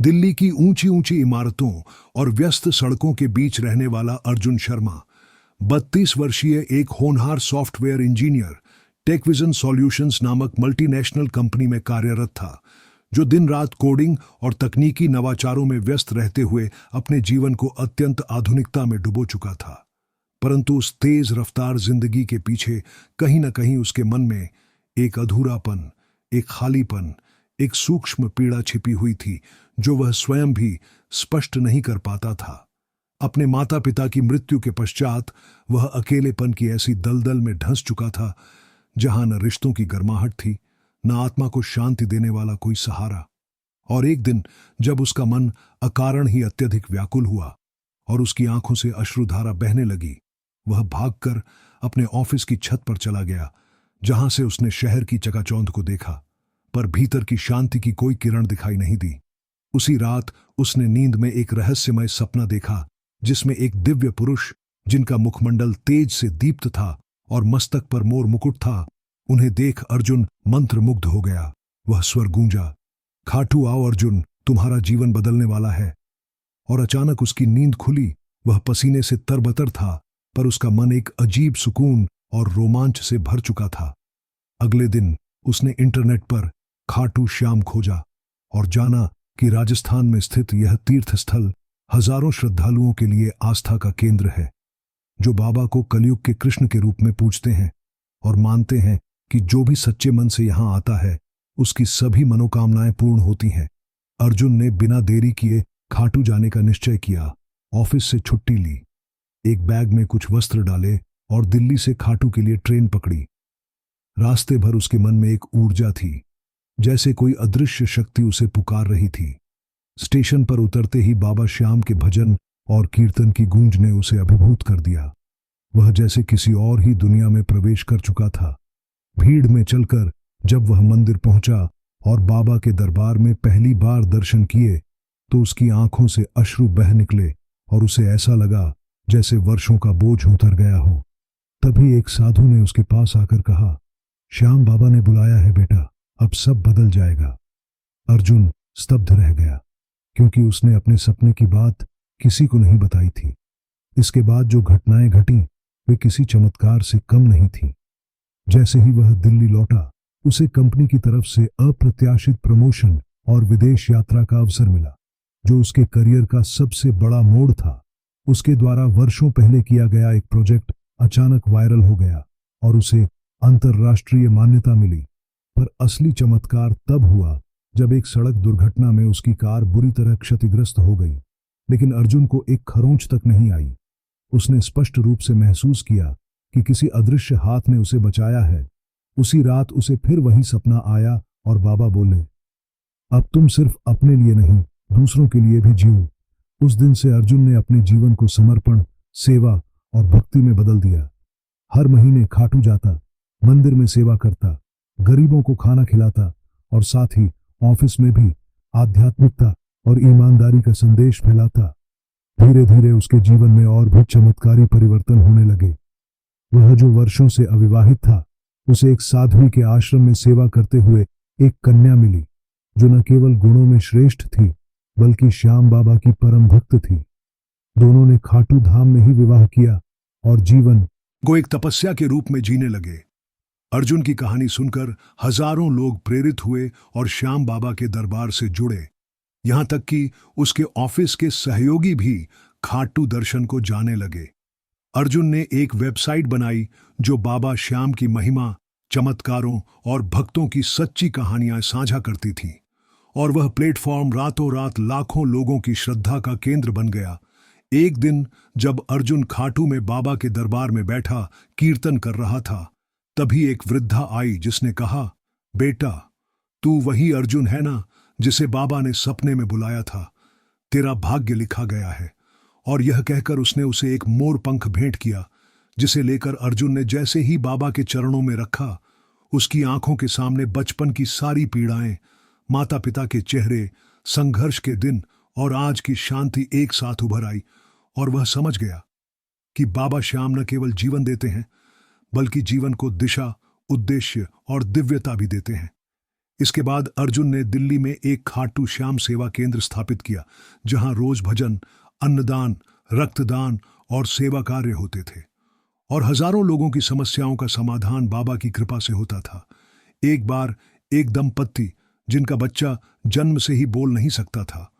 दिल्ली की ऊंची ऊंची इमारतों और व्यस्त सड़कों के बीच रहने वाला अर्जुन शर्मा 32 वर्षीय एक होनहार सॉफ्टवेयर इंजीनियर टेकविजन सॉल्यूशंस नामक मल्टीनेशनल कंपनी में कार्यरत था, जो दिन रात कोडिंग और तकनीकी नवाचारों में व्यस्त रहते हुए अपने जीवन को अत्यंत आधुनिकता में डुबो चुका था। परंतु उस तेज रफ्तार जिंदगी के पीछे कहीं न कहीं उसके मन में एक अधूरापन, एक खालीपन, एक सूक्ष्म पीड़ा छिपी हुई थी, जो वह स्वयं भी स्पष्ट नहीं कर पाता था। अपने माता पिता की मृत्यु के पश्चात वह अकेलेपन की ऐसी दलदल में धंस चुका था, जहां न रिश्तों की गर्माहट थी, न आत्मा को शांति देने वाला कोई सहारा। और एक दिन जब उसका मन अकारण ही अत्यधिक व्याकुल हुआ और उसकी आंखों से अश्रुधारा बहने लगी, वह भागकर अपने ऑफिस की छत पर चला गया, जहां से उसने शहर की चकाचौंध को देखा, पर भीतर की शांति की कोई किरण दिखाई नहीं दी। उसी रात उसने नींद में एक रहस्यमय सपना देखा, जिसमें एक दिव्य पुरुष, जिनका मुखमंडल तेज से दीप्त था और मस्तक पर मोर मुकुट था, उन्हें देख अर्जुन मंत्रमुग्ध हो गया। वह स्वर गूंजा, खाटू आओ अर्जुन, तुम्हारा जीवन बदलने वाला है। और अचानक उसकी नींद खुली। वह पसीने से तरबतर था, पर उसका मन एक अजीब सुकून और रोमांच से भर चुका था। अगले दिन उसने इंटरनेट पर खाटू श्याम खोजा और जाना कि राजस्थान में स्थित यह तीर्थ स्थल हजारों श्रद्धालुओं के लिए आस्था का केंद्र है, जो बाबा को कलयुग के कृष्ण के रूप में पूजते हैं और मानते हैं कि जो भी सच्चे मन से यहां आता है, उसकी सभी मनोकामनाएं पूर्ण होती हैं। अर्जुन ने बिना देरी किए खाटू जाने का निश्चय किया, ऑफिस से छुट्टी ली, एक बैग में कुछ वस्त्र डाले और दिल्ली से खाटू के लिए ट्रेन पकड़ी। रास्ते भर उसके मन में एक ऊर्जा थी, जैसे कोई अदृश्य शक्ति उसे पुकार रही थी। स्टेशन पर उतरते ही बाबा श्याम के भजन और कीर्तन की गूंज ने उसे अभिभूत कर दिया। वह जैसे किसी और ही दुनिया में प्रवेश कर चुका था। भीड़ में चलकर जब वह मंदिर पहुंचा और बाबा के दरबार में पहली बार दर्शन किए, तो उसकी आंखों से अश्रु बह निकले और उसे ऐसा लगा जैसे वर्षों का बोझ उतर गया हो। तभी एक साधु ने उसके पास आकर कहा, श्याम बाबा ने बुलाया है बेटा, अब सब बदल जाएगा। अर्जुन स्तब्ध रह गया, क्योंकि उसने अपने सपने की बात किसी को नहीं बताई थी। इसके बाद जो घटनाएं घटीं, वे किसी चमत्कार से कम नहीं थीं। जैसे ही वह दिल्ली लौटा, उसे कंपनी की तरफ से अप्रत्याशित प्रमोशन और विदेश यात्रा का अवसर मिला, जो उसके करियर का सबसे बड़ा मोड़ था। उसके द्वारा वर्षों पहले किया गया एक प्रोजेक्ट अचानक वायरल हो गया और उसे अंतर्राष्ट्रीय मान्यता मिली। पर असली चमत्कार तब हुआ जब एक सड़क दुर्घटना में उसकी कार बुरी तरह क्षतिग्रस्त हो गई, लेकिन अर्जुन को एक खरोंच तक नहीं आई। उसने स्पष्ट रूप से महसूस किया कि किसी अदृश्य हाथ ने उसे बचाया है। उसी रात उसे फिर वही सपना आया और बाबा बोले, अब तुम सिर्फ अपने लिए नहीं, दूसरों के लिए भी जियो। उस दिन से अर्जुन ने अपने जीवन को समर्पण, सेवा और भक्ति में बदल दिया। हर महीने खाटू जाता, मंदिर में सेवा करता, गरीबों को खाना खिलाता और साथ ही ऑफिस में भी आध्यात्मिकता और ईमानदारी का संदेश फैलाता। धीरे धीरे उसके जीवन में और भी चमत्कारी परिवर्तन होने लगे। वह जो वर्षों से अविवाहित था, उसे एक साध्वी के आश्रम में सेवा करते हुए एक कन्या मिली, जो न केवल गुणों में श्रेष्ठ थी, बल्कि श्याम बाबा की परम भक्त थी। दोनों ने खाटू धाम में ही विवाह किया और जीवन को एक तपस्या के रूप में जीने लगे। अर्जुन की कहानी सुनकर हजारों लोग प्रेरित हुए और श्याम बाबा के दरबार से जुड़े। यहां तक कि उसके ऑफिस के सहयोगी भी खाटू दर्शन को जाने लगे। अर्जुन ने एक वेबसाइट बनाई जो बाबा श्याम की महिमा, चमत्कारों और भक्तों की सच्ची कहानियां साझा करती थी, और वह प्लेटफॉर्म रातों रात लाखों लोगों की श्रद्धा का केंद्र बन गया। एक दिन जब अर्जुन खाटू में बाबा के दरबार में बैठा कीर्तन कर रहा था, तभी एक वृद्धा आई जिसने कहा, बेटा, तू वही अर्जुन है ना जिसे बाबा ने सपने में बुलाया था? तेरा भाग्य लिखा गया है। और यह कहकर उसने उसे एक मोर पंख भेंट किया, जिसे लेकर अर्जुन ने जैसे ही बाबा के चरणों में रखा, उसकी आंखों के सामने बचपन की सारी पीड़ाएं, माता पिता के चेहरे, संघर्ष के दिन और आज की शांति एक साथ उभर आई। और वह समझ गया कि बाबा श्याम न केवल जीवन देते हैं, बल्कि जीवन को दिशा, उद्देश्य और दिव्यता भी देते हैं। इसके बाद अर्जुन ने दिल्ली में एक खाटू श्याम सेवा केंद्र स्थापित किया, जहां रोज भजन, अन्नदान, रक्तदान और सेवा कार्य होते थे और हजारों लोगों की समस्याओं का समाधान बाबा की कृपा से होता था। एक बार एक दंपत्ति, जिनका बच्चा जन्म से ही बोल नहीं सकता था,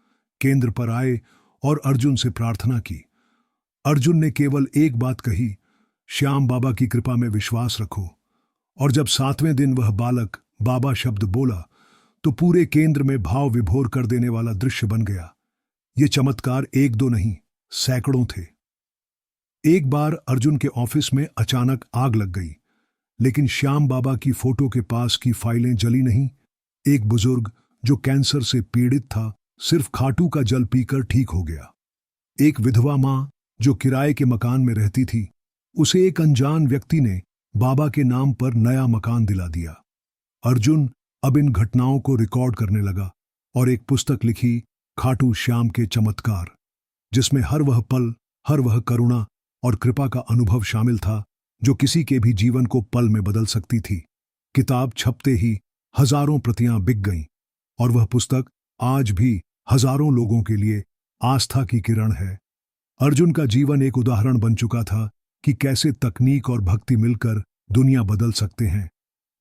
केंद्र पर आए और अर्जुन से प्रार्थना की। अर्जुन ने केवल एक बात कही, श्याम बाबा की कृपा में विश्वास रखो। और जब 7वें दिन वह बालक बाबा शब्द बोला तो पूरे केंद्र में भाव विभोर कर देने वाला दृश्य बन गया। ये चमत्कार एक दो नहीं, सैकड़ों थे। एक बार अर्जुन के ऑफिस में अचानक आग लग गई, लेकिन श्याम बाबा की फोटो के पास की फाइलें जली नहीं। एक बुजुर्ग जो कैंसर से पीड़ित था, सिर्फ खाटू का जल पीकर ठीक हो गया। एक विधवा मां जो किराए के मकान में रहती थी, उसे एक अनजान व्यक्ति ने बाबा के नाम पर नया मकान दिला दिया। अर्जुन अब इन घटनाओं को रिकॉर्ड करने लगा और एक पुस्तक लिखी, खाटू श्याम के चमत्कार, जिसमें हर वह पल, हर वह करुणा और कृपा का अनुभव शामिल था जो किसी के भी जीवन को पल में बदल सकती थी। किताब छपते ही हजारों प्रतियां बिक गईं और वह पुस्तक आज भी हजारों लोगों के लिए आस्था की किरण है। अर्जुन का जीवन एक उदाहरण बन चुका था कि कैसे तकनीक और भक्ति मिलकर दुनिया बदल सकते हैं।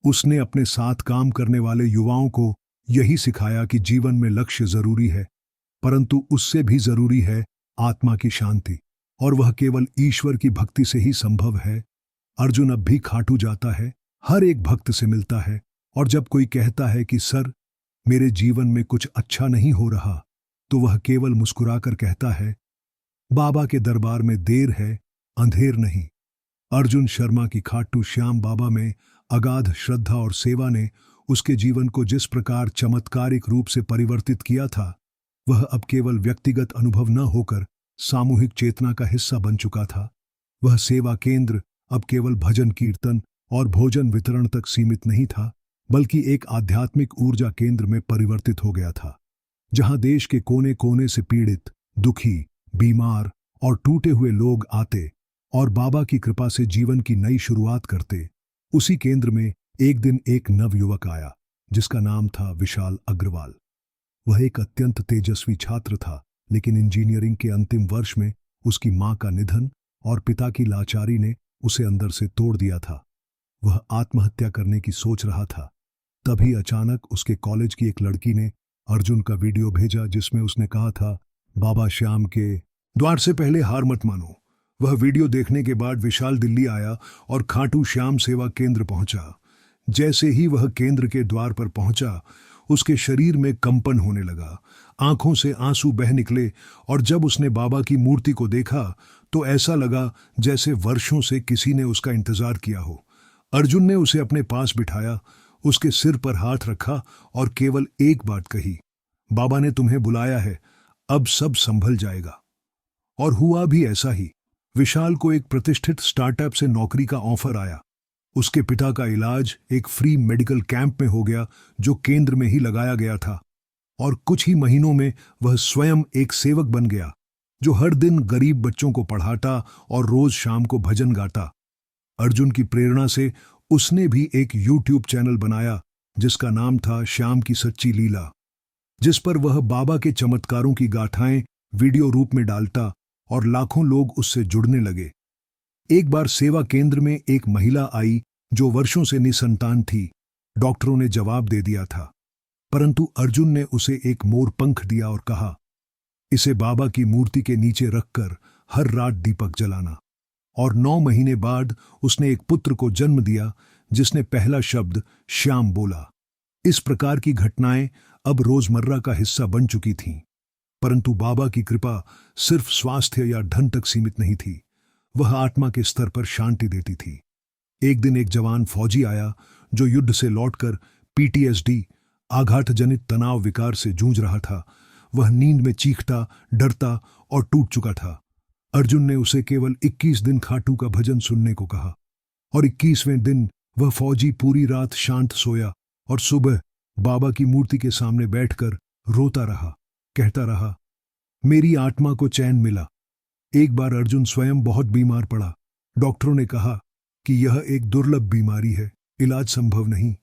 उसने अपने साथ काम करने वाले युवाओं को यही सिखाया कि जीवन में लक्ष्य जरूरी है, परंतु उससे भी जरूरी है आत्मा की शांति, और वह केवल ईश्वर की भक्ति से ही संभव है। अर्जुन अब भी खाटू जाता है, हर एक भक्त से मिलता है, और जब कोई कहता है कि सर, मेरे जीवन में कुछ अच्छा नहीं हो रहा, तो वह केवल मुस्कुराकर कहता है, बाबा के दरबार में देर है, अंधेर नहीं। अर्जुन शर्मा की खाटू श्याम बाबा में अगाध श्रद्धा और सेवा ने उसके जीवन को जिस प्रकार चमत्कारिक रूप से परिवर्तित किया था, वह अब केवल व्यक्तिगत अनुभव न होकर सामूहिक चेतना का हिस्सा बन चुका था। वह सेवा केंद्र अब केवल भजन कीर्तन और भोजन वितरण तक सीमित नहीं था, बल्कि एक आध्यात्मिक ऊर्जा केंद्र में परिवर्तित हो गया था, जहां देश के कोने कोने से पीड़ित, दुखी, बीमार और टूटे हुए लोग आते और बाबा की कृपा से जीवन की नई शुरुआत करते। उसी केंद्र में एक दिन एक नवयुवक आया, जिसका नाम था विशाल अग्रवाल। वह एक अत्यंत तेजस्वी छात्र था, लेकिन इंजीनियरिंग के अंतिम वर्ष में उसकी मां का निधन और पिता की लाचारी ने उसे अंदर से तोड़ दिया था। वह आत्महत्या करने की सोच रहा था। तभी अचानक उसके कॉलेज की एक लड़की ने अर्जुन का वीडियो भेजा, जिसमें उसने कहा था, बाबा श्याम के द्वार से पहले हार मत मानो। वह वीडियो देखने के बाद विशाल दिल्ली आया और खाटू श्याम सेवा केंद्र पहुंचा। जैसे ही वह केंद्र के द्वार पर पहुंचा, उसके शरीर में कंपन होने लगा, आंखों से आंसू बह निकले, और जब उसने बाबा की मूर्ति को देखा तो ऐसा लगा जैसे वर्षों से किसी ने उसका इंतजार किया हो। अर्जुन ने उसे अपने पास बिठाया, उसके सिर पर हाथ रखा और केवल एक बात कही, बाबा ने तुम्हें बुलाया है, अब सब संभल जाएगा। और हुआ भी ऐसा ही। विशाल को एक प्रतिष्ठित स्टार्टअप से नौकरी का ऑफर आया। उसके पिता का इलाज एक फ्री मेडिकल कैंप में हो गया, जो केंद्र में ही लगाया गया था, और कुछ ही महीनों में वह स्वयं एक सेवक बन गया, जो हर दिन गरीब बच्चों को पढ़ाता और रोज शाम को भजन गाता। अर्जुन की प्रेरणा से उसने भी एक यूट्यूब चैनल बनाया, जिसका नाम था श्याम की सच्ची लीला, जिस पर वह बाबा के चमत्कारों की गाथाएं वीडियो रूप में डालता, और लाखों लोग उससे जुड़ने लगे। एक बार सेवा केंद्र में एक महिला आई जो वर्षों से निसंतान थी। डॉक्टरों ने जवाब दे दिया था, परंतु अर्जुन ने उसे एक मोर पंख दिया और कहा, इसे बाबा की मूर्ति के नीचे रखकर हर रात दीपक जलाना। और 9 महीने बाद उसने एक पुत्र को जन्म दिया, जिसने पहला शब्द श्याम बोला। इस प्रकार की घटनाएं अब रोजमर्रा का हिस्सा बन चुकी थीं। परंतु बाबा की कृपा सिर्फ स्वास्थ्य या धन तक सीमित नहीं थी, वह आत्मा के स्तर पर शांति देती थी। एक दिन एक जवान फौजी आया जो युद्ध से लौटकर पीटीएसडी, आघातजनित तनाव विकार से जूझ रहा था। वह नींद में चीखता, डरता और टूट चुका था। अर्जुन ने उसे केवल 21 दिन खाटू का भजन सुनने को कहा, और 21वें दिन वह फौजी पूरी रात शांत सोया और सुबह बाबा की मूर्ति के सामने बैठकर रोता रहा, कहता रहा, मेरी आत्मा को चैन मिला। एक बार अर्जुन स्वयं बहुत बीमार पड़ा। डॉक्टरों ने कहा कि यह एक दुर्लभ बीमारी है, इलाज संभव नहीं।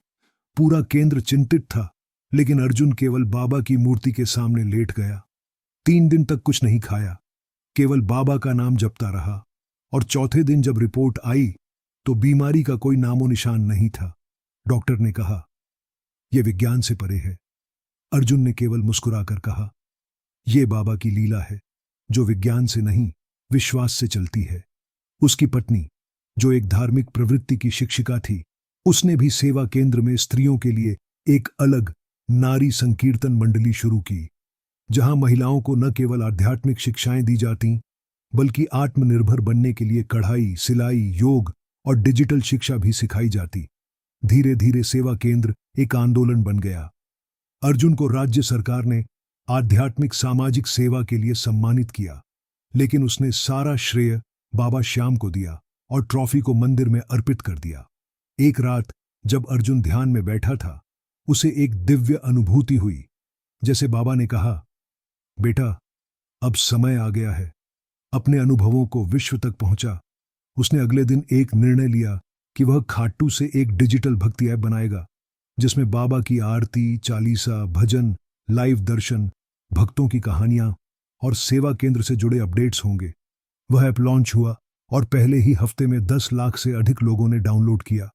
पूरा केंद्र चिंतित था, लेकिन अर्जुन केवल बाबा की मूर्ति के सामने लेट गया। 3 दिन तक कुछ नहीं खाया, केवल बाबा का नाम जपता रहा। और चौथे दिन जब रिपोर्ट आई तो बीमारी का कोई नामो निशान नहीं था। डॉक्टर ने कहा, यह विज्ञान से परे है। अर्जुन ने केवल मुस्कुराकर कहा, यह बाबा की लीला है, जो विज्ञान से नहीं, विश्वास से चलती है। उसकी पत्नी, जो एक धार्मिक प्रवृत्ति की शिक्षिका थी, उसने भी सेवा केंद्र में स्त्रियों के लिए एक अलग नारी संकीर्तन मंडली शुरू की, जहां महिलाओं को न केवल आध्यात्मिक शिक्षाएं दी जाती, बल्कि आत्मनिर्भर बनने के लिए कढ़ाई, सिलाई, योग और डिजिटल शिक्षा भी सिखाई जाती। धीरे धीरे सेवा केंद्र एक आंदोलन बन गया। अर्जुन को राज्य सरकार ने आध्यात्मिक सामाजिक सेवा के लिए सम्मानित किया, लेकिन उसने सारा श्रेय बाबा श्याम को दिया और ट्रॉफी को मंदिर में अर्पित कर दिया। एक रात जब अर्जुन ध्यान में बैठा था, उसे एक दिव्य अनुभूति हुई। जैसे बाबा ने कहा, बेटा, अब समय आ गया है, अपने अनुभवों को विश्व तक पहुंचा। उसने अगले दिन एक निर्णय लिया कि वह खाटू से एक डिजिटल भक्ति ऐप बनाएगा, जिसमें बाबा की आरती, चालीसा, भजन, लाइव दर्शन, भक्तों की कहानियां और सेवा केंद्र से जुड़े अपडेट्स होंगे। वह ऐप लॉन्च हुआ और पहले ही हफ्ते में 10 लाख से अधिक लोगों ने डाउनलोड किया।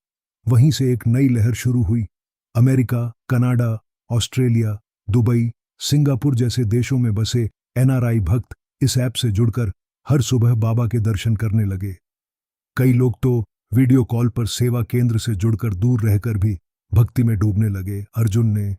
वहीं से एक नई लहर शुरू हुई। America, Canada, Australia, Dubai, Singapore जैसे देशों में बसे एनआरआई भक्त इस ऐप से जुड़कर हर सुबह बाबा के दर्शन करने लगे। कई लोग तो वीडियो कॉल पर सेवा केंद्र से जुड़कर दूर रहकर भी भक्ति में डूबने लगे। अर्जुन ने